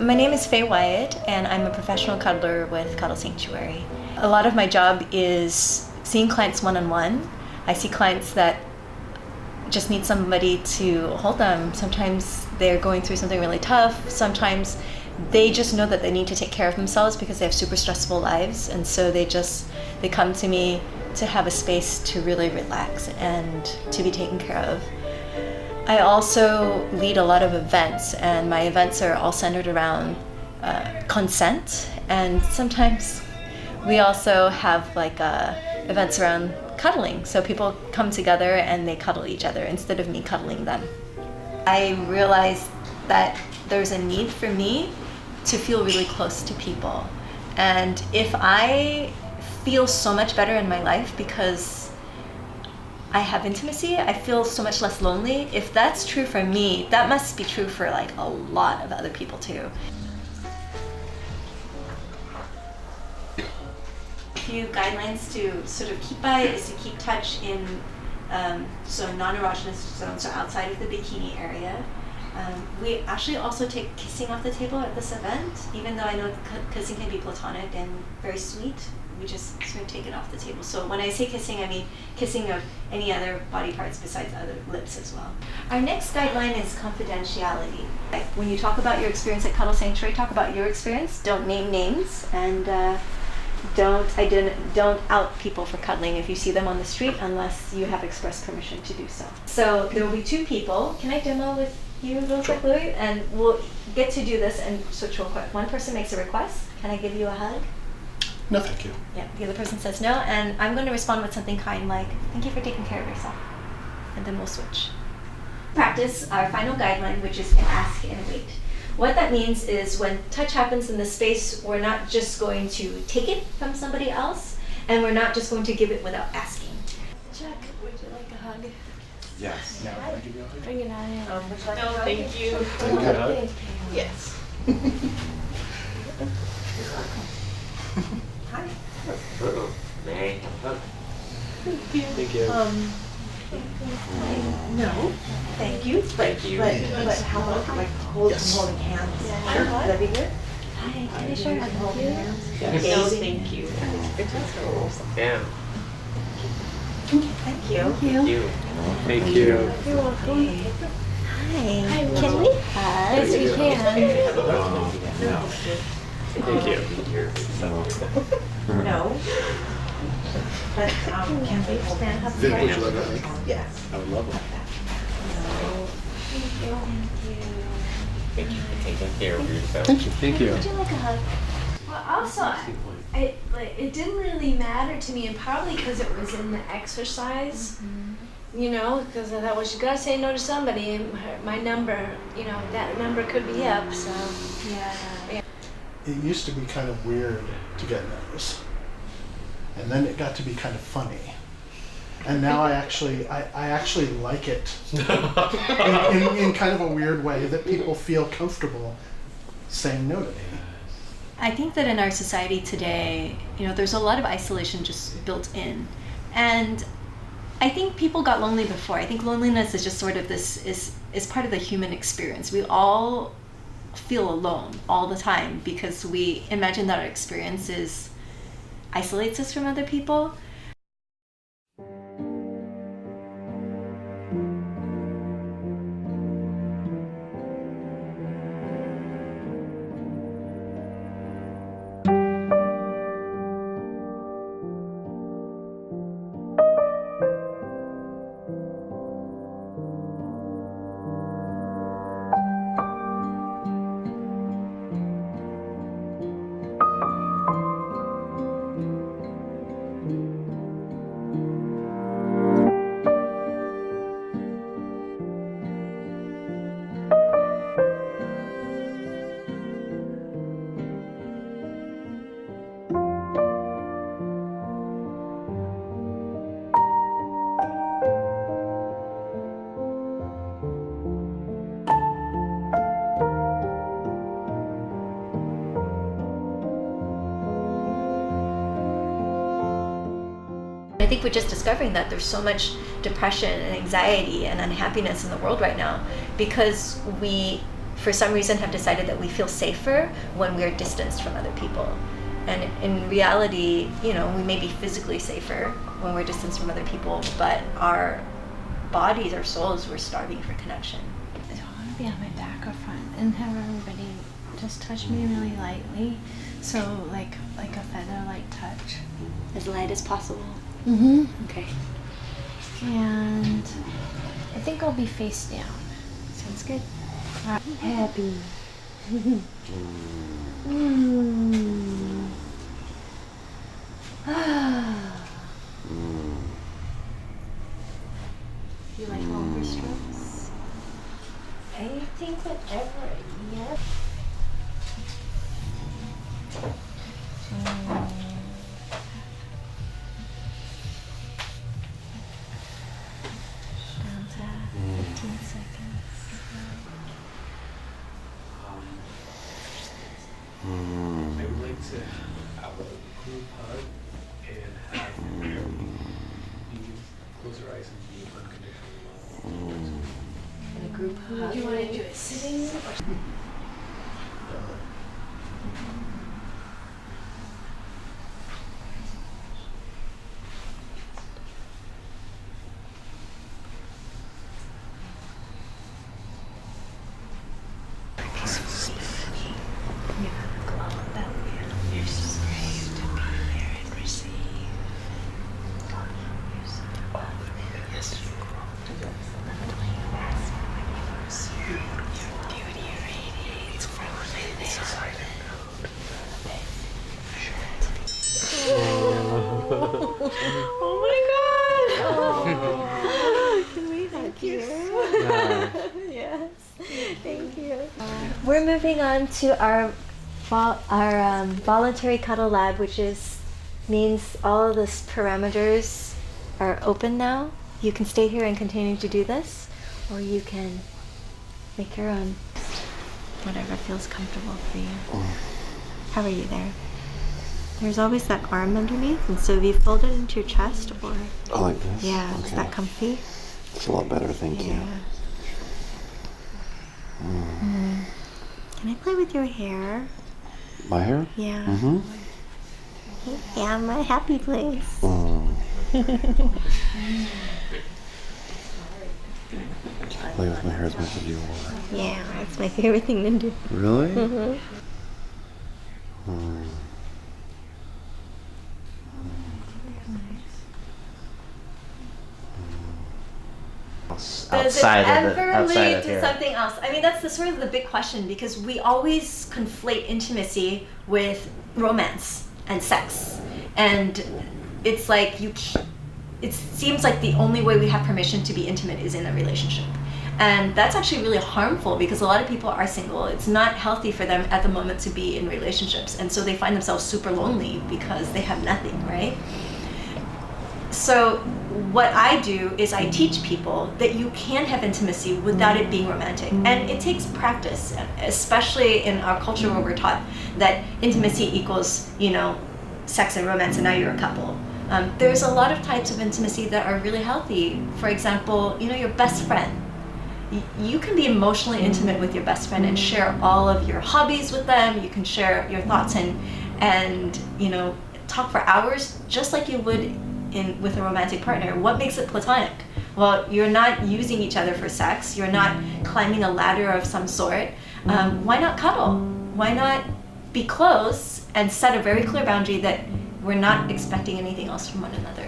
My name is Faye Wyatt, and I'm a professional cuddler with Cuddle Sanctuary. A lot of my job is seeing clients one-on-one. I see clients that just need somebody to hold them. Sometimes they're going through something really tough. Sometimes they just know that they need to take care of themselves because they have super stressful lives, and so they come to me to have a space to really relax and to be taken care of. I also lead a lot of events, and my events are all centered around consent, and sometimes we also have events around cuddling, so people come together and they cuddle each other instead of me cuddling them. I realized that there's a need for me to feel really close to people, and if I feel so much better in my life because I have intimacy, I feel so much less lonely. If that's true for me, that must be true for a lot of other people too. A few guidelines to sort of keep by is to keep touch in non-erogenous zones, so outside of the bikini area. We actually also take kissing off the table at this event, even though I know kissing can be platonic and very sweet. We just sort of take it off the table. So when I say kissing, I mean kissing of any other body parts besides other lips as well. Our next guideline is confidentiality. When you talk about your experience at Cuddle Sanctuary, talk about your experience. Don't name names, and don't out people for cuddling if you see them on the street unless you have express permission to do so. So there will be two people. Can I demo with you real quick, Louis? And we'll get to do this and switch real quick. One person makes a request. Can I give you a hug? No, thank you. Yeah, the other person says no, and I'm going to respond with something kind like, thank you for taking care of yourself. And then we'll switch. Practice our final guideline, which is to ask and wait. What that means is when touch happens in the space, we're not just going to take it from somebody else, and we're not just going to give it without asking. Chuck, would you like a hug? Yes. No, can I give you a hug? Bring it on in. No, thank you. Can you get a hug? Yes. Hi. May. Thank you. No, thank you. Thank you. But how about holding hands? Yeah. Sure. Would that be good? Hi, can I share a hug with you? No, thank you. Yeah. Thank you. Thank you. Thank you. You're welcome. Hi. Can we hug? Yes, we can. Thank you. No. But can we hold Stand hands? up. Vin, would you like a hug? Yes. I would love it. Thank you for taking care of yourself. Thank you. Thank you. Would you like a hug? Well, also, it didn't really matter to me, and probably because it was in the exercise, you know, because I thought, well, she gotta say no to somebody, and my number, you know, that number could be up, so. Yeah. It used to be kind of weird to get nervous, and then it got to be kind of funny. And now I actually like it in kind of a weird way that people feel comfortable saying no to me. I think that in our society today, there's a lot of isolation just built in. And I think people got lonely before. I think loneliness is just sort of is part of the human experience. We all feel alone all the time because we imagine that our experiences isolates us from other people. I think we're just discovering that there's so much depression and anxiety and unhappiness in the world right now because we for some reason, have decided that we feel safer when we're distanced from other people. And in reality, you know, we may be physically safer when we're distanced from other people, but our bodies, our souls, we're starving for connection. So I want to be on my back or front and have everybody just touch me really lightly. So like a feather-light touch. As light as possible. Mm-hmm. Okay. And I think I'll be face down. Sounds good. Happy. You like longer strokes? I think whatever. Yep. Down to 15 seconds. I would like to have a group hug and have everybody close their eyes and be unconditional love. In a group hug. Do you want to do it sitting? Oh my god! Can we thank you? Yes, thank you. We're moving on to our voluntary cuddle lab, which means all of the parameters are open now. You can stay here and continue to do this, or you can make your own. Whatever feels comfortable for you. How are you there? There's always that arm underneath, and so if you fold it into your chest, or Oh, like this? yeah, Okay. is that comfy? It's a lot better, thank you. Can I play with your hair? My hair? Yeah. Mm-hmm. Yeah, my happy place. Play with my hair as much as you want. Yeah, it's my favorite thing to do. Really? Does it ever lead to something else? I mean, that's the sort of the big question, because we always conflate intimacy with romance and sex, and it's like it seems like the only way we have permission to be intimate is in a relationship, and that's actually really harmful because a lot of people are single. It's not healthy for them at the moment to be in relationships, and so they find themselves super lonely because they have nothing, right? So what I do is I teach people that you can have intimacy without it being romantic. And it takes practice, especially in our culture where we're taught that intimacy equals, you know, sex and romance, and now you're a couple. There's a lot of types of intimacy that are really healthy. For example, you know, your best friend. You can be emotionally intimate with your best friend and share all of your hobbies with them. You can share your thoughts and you know, talk for hours just like you would with a romantic partner. What makes it platonic? Well, you're not using each other for sex. You're not climbing a ladder of some sort. Why not cuddle? Why not be close and set a very clear boundary that we're not expecting anything else from one another?